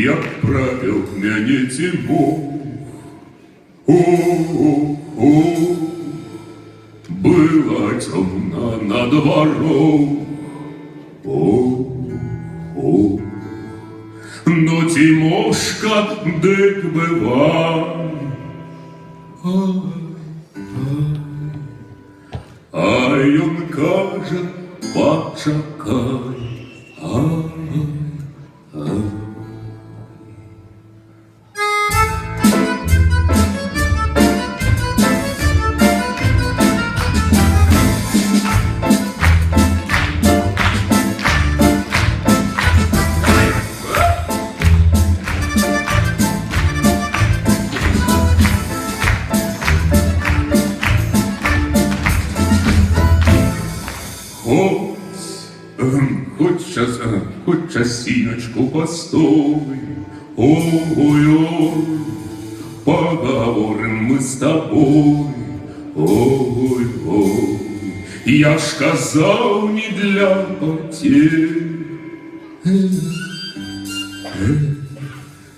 як правил мяне тьму. Была темна на двору. Но Тимошка дык бывай. Ай, он каже, почекай. Хоть часиночку постой, ой, поговорим мы с тобой, ой, я ж казал не для потерь,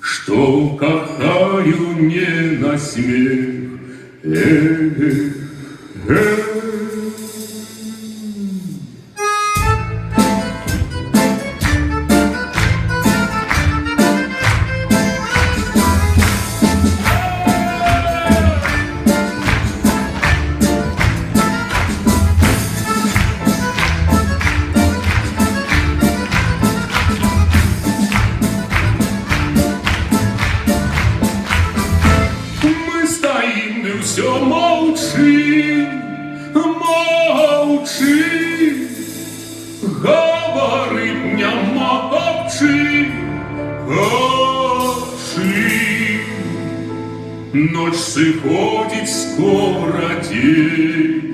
что кохаю не на смех, все молчи, молчи, говорить не молчи, молчи. Ночь сходит скоро, день,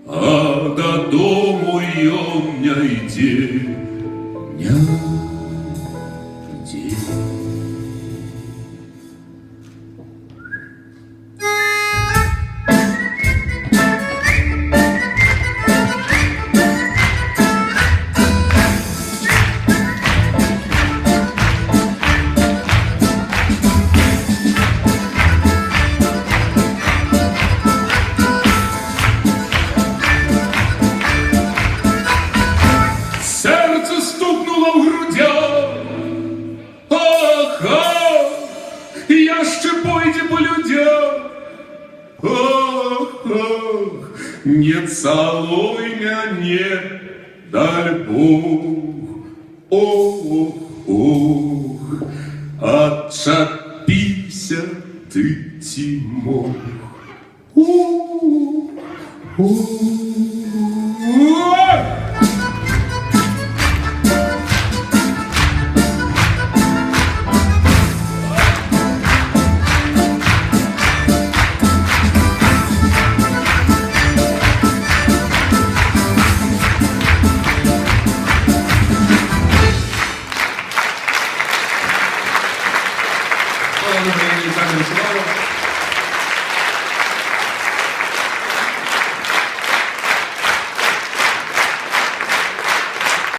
а до дому ее не иди, не иди. Серце стукнуло в грудях, я ще пойду по людях, не целуй меня, дай Бог, отчепися ты, Тимох. Олександр Іванович.